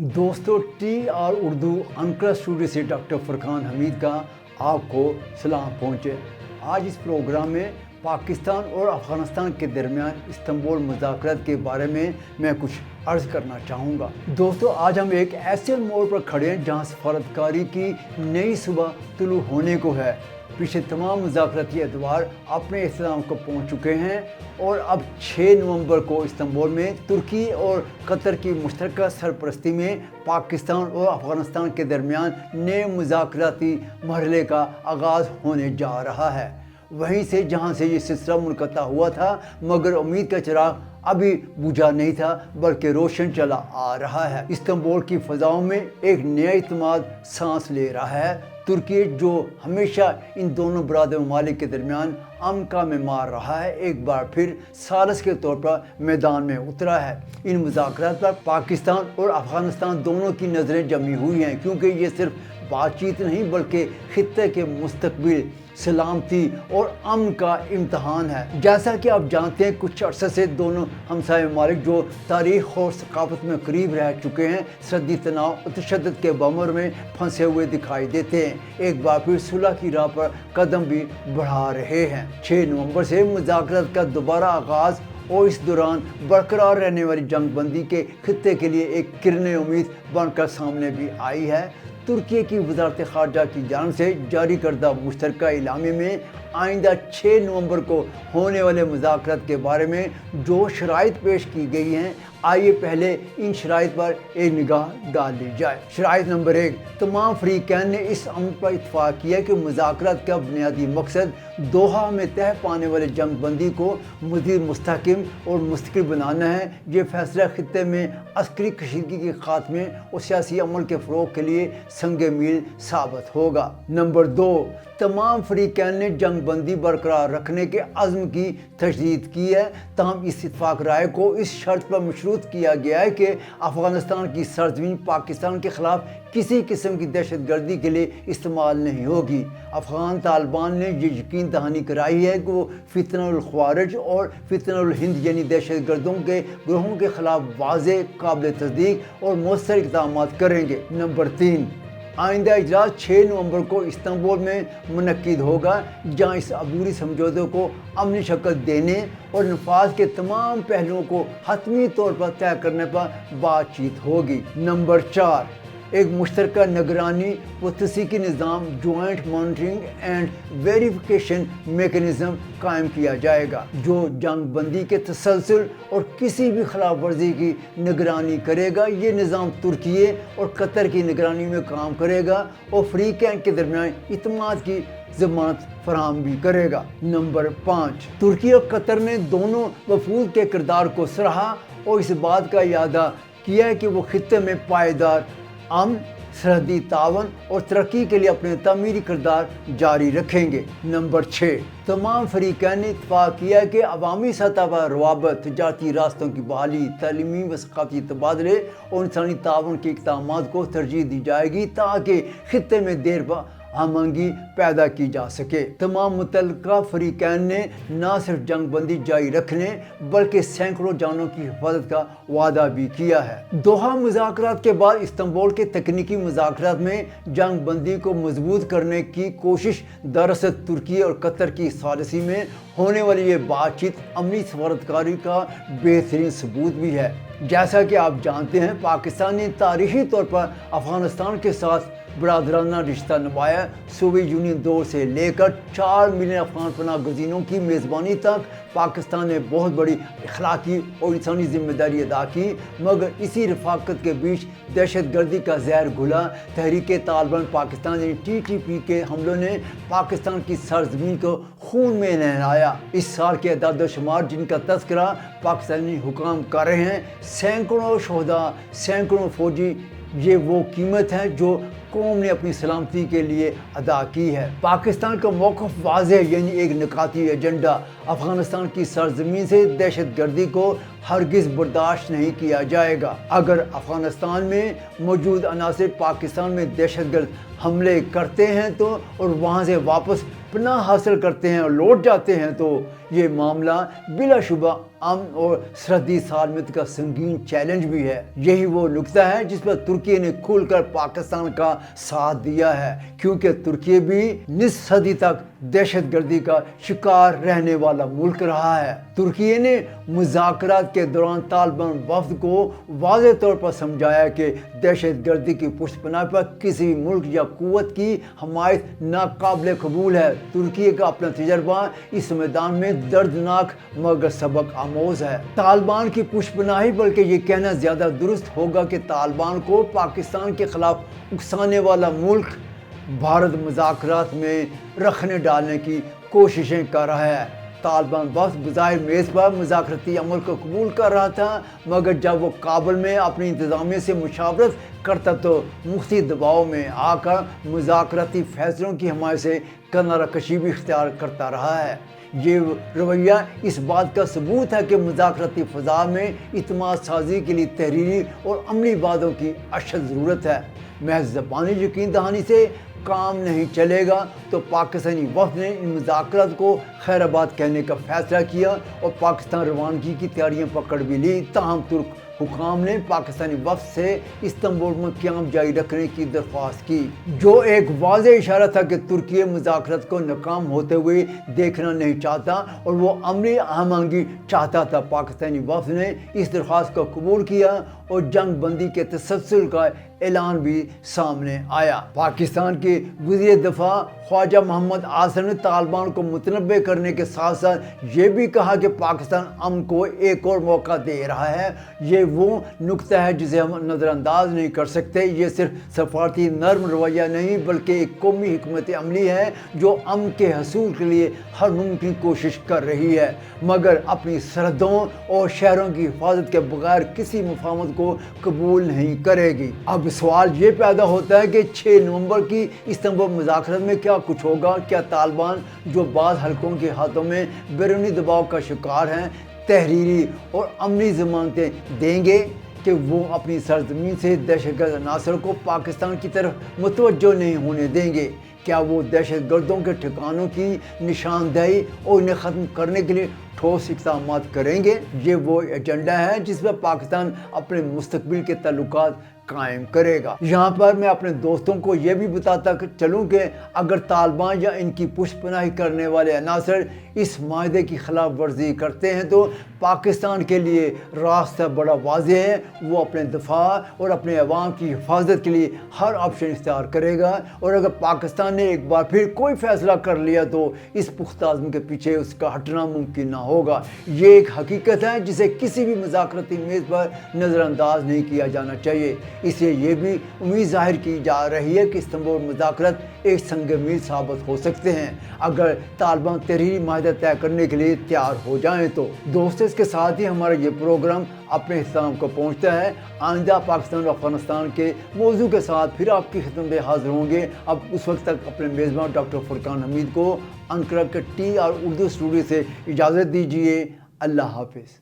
दोस्तों TR Urdu Ankara studio से doctor Furqan Hamid का आपको सलाम पहुँचे। आज इस प्रोग्राम में पाकिस्तान और अफ़गानिस्तान के दरमियान इस्तांबुल मुज़ाकरात के बारे में मैं कुछ अर्ज़ करना चाहूँगा। दोस्तों आज हम एक ऐसे मोड़ पर खड़े हैं जहाँ सफारतकारी की नई सुबह तुलू होने को है। पिछले तमाम मुज़ाकराती अदवार अपने इख्तिताम को पहुँच चुके हैं और अब 6 नवंबर को इस्तांबुल में तुर्की और कतर की मुश्तरका सरपरस्ती में पाकिस्तान और अफ़गानिस्तान के दरमियान नए मुज़ाकराती मरहले का आगाज़ होने जा रहा है। वहीं से जहां से ये सिलसिला मुनक़ता हुआ था, मगर उम्मीद का चिराग अभी बुझा नहीं था बल्कि रोशन चला आ रहा है। इस्तांबुल की फ़ज़ाओं में एक नया इत्मीनान सांस ले रहा है। तुर्की जो हमेशा इन दोनों बरादर ममालिक के दरमियान अमन का मेमार रहा है, एक बार फिर सारस के तौर पर मैदान में उतरा है। इन मुज़ाकरात पर पाकिस्तान और अफ़गानिस्तान दोनों की नज़रें जमी हुई हैं, क्योंकि ये सिर्फ बातचीत नहीं बल्कि खित्ते के मुस्तकबिल, सलामती और अमन का इम्तहान है। जैसा कि आप जानते हैं, कुछ अर्से से दोनों हमसाय ममालिक जो तारीख़ और सकाफत में करीब रह चुके हैं, सरहदी तनाव और तशद्दुद के बमर में फंसे हुए दिखाई देते हैं। एक बार फिर सुलह की राह पर कदम भी बढ़ा रहे हैं। 6 नवंबर से मुज़ाकरात का दोबारा आगाज़ और इस दौरान बरकरार रहने वाली जंग बंदी के खित्ते के लिए एक किरण उम्मीद बनकर सामने भी आई है। तुर्की की वज़ारत ख़ारजा की जानिब से जारी करदा मुश्तरका इलामे में आइंदा 6 नवंबर को होने वाले मुज़ाकरात के बारे में जो शराइत पेश की गई हैं, आइए पहले इन शराइत पर एक निगाह डाल ली जाए। शराइत नंबर 1, तमाम फ़रीक़ैन ने इस अमल पर इत्तफ़ाक़ किया कि मुज़ाकरात का बुनियादी मकसद दोहा में तय पाने वाले जंग बंदी को मज़ीद मुस्तहकम और मुस्तकिल बनाना है। ये फैसला खित्ते में अस्करी कशीदगी के ख़ात्मे और सियासी अमल के फ़रोग़ के लिए संग मील साबित होगा। नंबर 2, तमाम फ़रीक़ैन ने जंग बंदी बरकरार रखने के अज़्म की तजदीद की है। ताहम इस इत्तफ़ाक़ राय को इस शर्त पर मशरूत किया गया है कि अफ़गानिस्तान की सरज़मीन पाकिस्तान के ख़िलाफ़ किसी किस्म की दहशतगर्दी के लिए इस्तेमाल नहीं होगी। अफ़गान तालिबान ने ये यकीन दहानी कराई है कि वो फितनतुल ख़वारिज और फितनतुल हिंद यानी दहशतगर्दों के ग्रोहों के ख़िलाफ़ वाज़ेह, काबिल तस्दीक और मौसर इक़दाम करेंगे। नंबर 3, आइंदा इजलास 6 नवंबर को इस्तांबुल में मुनक्किद होगा, जहां इस अबूरी समझौते को अमली शक्ल देने और नफाज के तमाम पहलुओं को हतमी तौर पर तय करने पर बातचीत होगी। नंबर 4, एक मुश्तरका निगरानी व तस्दीकी निज़ाम joint monitoring and verification mechanism कायम किया जाएगा, जो जंग बंदी के तसलसल और किसी भी खिलाफ वर्जी की निगरानी करेगा। ये निज़ाम तुर्की और कतर की निगरानी में काम करेगा और फ़रीक़ैन के दरमियान इत्मीनान की ज़मानत फराहम भी करेगा। नंबर 5, तुर्की और कतर ने दोनों वफूद के किरदार को सराहा और इस बात का इरादा किया है कि वो खित्ते में पायदार अमन, सरहदी तावन और तरक्की के लिए अपने तमीरी किरदार जारी रखेंगे। नंबर 6, तमाम फ़रीक़ैन ने इत्तफ़ाक़ किया है कि अवामी सतह पर रवाबत, तजारती रास्तों की बहाली, तालीमी व सक़ाफ़ती तबादले और इंसानी तावन के इक़दामात को तरजीह दी जाएगी ताकि खित्ते में देर पर हमंगी पैदा की जा सके। तमाम मुतल्लिक़ा फ़रीक़ैन ने न सिर्फ जंग बंदी जारी रखने बल्कि सैकड़ों जानों की हिफाजत का वादा भी किया है। दोहा मुज़ाकरात के बाद इस्तांबुल के तकनीकी मुज़ाकरात में जंग बंदी को मजबूत करने की कोशिश, दरअसल तुर्की और कतर की सालिसी में होने वाली ये बातचीत अमली सफारतकारी का बेहतरीन सबूत भी है। जैसा कि आप जानते हैं, पाकिस्तान ने तारीख़ी तौर पर अफ़गानिस्तान के साथ बरादराना रिश्ता निभाया। सोवियत यूनियन दौर से लेकर 4 मिलियन अफ़गान पनाह गज़ीनों की मेज़बानी तक पाकिस्तान ने बहुत बड़ी अखलाकी और इंसानी ज़िम्मेदारी अदा की, मगर इसी रफ़ाक़त के बीच दहशतगर्दी का ज़हर घुला। तहरीक तालिबान पाकिस्तान यानी TTP के हमलों ने पाकिस्तान की सरज़मीन को खून में नहलाया। इस साल के अदाद शुमार जिनका तज़किरा पाकिस्तानी हुकाम कर रहे हैं, सैकड़ों शहदा, सैकड़ों फ़ौजी, ये वो कीमत है जो قوم نے اپنی سلامتی کے لیے ادا کی ہے۔ پاکستان کا موقف واضح یعنی ایک نکاتی ایجنڈا، افغانستان کی سرزمین سے دہشت گردی کو ہرگز برداشت نہیں کیا جائے گا۔ اگر افغانستان میں موجود عناصر پاکستان میں دہشت گرد حملے کرتے ہیں تو اور وہاں سے واپس پناہ حاصل کرتے ہیں اور لوٹ جاتے ہیں تو یہ معاملہ بلا شبہ امن اور سرحدی سالمیت کا سنگین چیلنج بھی ہے۔ یہی وہ نقطہ ہے جس پر ترکی نے کھل کر پاکستان کا ساتھ دیا ہے، کیونکہ ترکی بھی نصف صدی تک دہشت گردی کا شکار رہنے والا ملک رہا ہے۔ ترکی نے مذاکرات کے دوران طالبان وفد کو واضح طور پر سمجھایا کہ دہشت گردی کی پشت پناہ پر کسی ملک یا قوت کی حمایت ناقابل قبول ہے۔ ترکی کا اپنا تجربہ اس میدان میں دردناک مگر سبق آموز ہے۔ طالبان کی پشت پناہی، بلکہ یہ کہنا زیادہ درست ہوگا کہ طالبان کو پاکستان کے خلاف اکسانے والا ملک بھارت مذاکرات میں رکھنے ڈالنے کی کوششیں کر رہا ہے۔ طالبان وقت بظاہر میز پر مذاکراتی عمل کو قبول کر رہا تھا، مگر جب وہ کابل میں اپنی انتظامیہ سے مشاورت کرتا تو مختلف دباؤ میں آ کر مذاکراتی فیصلوں کی حمایت سے کنارہ کشی بھی اختیار کرتا رہا ہے۔ یہ رویہ اس بات کا ثبوت ہے کہ مذاکراتی فضا میں اعتماد سازی کے لیے تحریری اور عملی وعدوں کی اشد ضرورت ہے۔ محض زبانی یقین دہانی سے کام نہیں چلے گا تو پاکستانی وفد نے ان مذاکرات کو خیر آباد کہنے کا فیصلہ کیا اور پاکستان روانگی کی تیاریاں پکڑ بھی لی۔ تاہم ترک حکام نے پاکستانی وفد سے استنبول میں قیام جاری رکھنے کی درخواست کی، جو ایک واضح اشارہ تھا کہ ترکی مذاکرات کو ناکام ہوتے ہوئے دیکھنا نہیں چاہتا اور وہ عملی ہم آہنگی چاہتا تھا۔ پاکستانی وفد نے اس درخواست کو قبول کیا اور جنگ بندی کے تسلسل کا اعلان بھی سامنے آیا۔ پاکستان کے وزیر دفاع خواجہ محمد آصف نے طالبان کو متنبع کرنے کے ساتھ ساتھ یہ بھی کہا کہ پاکستان امن کو ایک اور موقع دے رہا ہے۔ یہ وہ نقطہ ہے جسے ہم نظر انداز نہیں کر سکتے۔ یہ صرف سفارتی نرم رویہ نہیں بلکہ ایک قومی حکمت عملی ہے جو امن کے حصول کے لیے ہر ممکن کوشش کر رہی ہے، مگر اپنی سرحدوں اور شہروں کی حفاظت کے بغیر کسی مفاہمت کو قبول نہیں کرے گی۔ اب سوال یہ پیدا ہوتا ہے کہ 6 نومبر کی استنبول مذاکرات میں کیا کچھ ہوگا؟ کیا طالبان، جو بعض حلقوں کے ہاتھوں میں بیرونی دباؤ کا شکار ہیں، تحریری اور عملی ضمانتیں دیں گے کہ وہ اپنی سرزمین سے دہشت گرد عناصر کو پاکستان کی طرف متوجہ نہیں ہونے دیں گے؟ کیا وہ دہشت گردوں کے ٹھکانوں کی نشاندہی اور انہیں ختم کرنے کے لیے ٹھوس اقدامات کریں گے؟ یہ وہ ایجنڈا ہے جس پر پاکستان اپنے مستقبل کے تعلقات قائم کرے گا۔ یہاں پر میں اپنے دوستوں کو یہ بھی بتاتا چلوں کہ اگر طالبان یا ان کی پشت پناہی کرنے والے عناصر اس معاہدے کی خلاف ورزی کرتے ہیں تو پاکستان کے لیے راستہ بڑا واضح ہے۔ وہ اپنے دفاع اور اپنے عوام کی حفاظت کے لیے ہر آپشن اختیار کرے گا، اور اگر پاکستان نے ایک بار پھر کوئی فیصلہ کر لیا تو اس پختہ عزم کے پیچھے اس کا ہٹنا ممکن نہ ہوگا۔ یہ ایک حقیقت ہے جسے کسی بھی مذاکراتی میز پر نظر انداز نہیں کیا جانا چاہیے۔ اس لیے یہ بھی امید ظاہر کی جا رہی ہے کہ استنبول مذاکرات ایک سنگ میل ثابت ہو سکتے ہیں اگر طالبان تحریری معاہدہ طے کرنے کے لیے تیار ہو جائیں تو۔ دوستو، اس کے ساتھ ہی ہمارا یہ پروگرام اپنے اختتام کو پہنچتا ہے۔ آئندہ پاکستان اور افغانستان کے موضوع کے ساتھ پھر آپ کی خدمت میں حاضر ہوں گے۔ اب اس وقت تک اپنے میزبان ڈاکٹر فرقان حمید کو انقرہ کے TR اردو اسٹوڈیو سے اجازت دیجیے۔ اللہ حافظ۔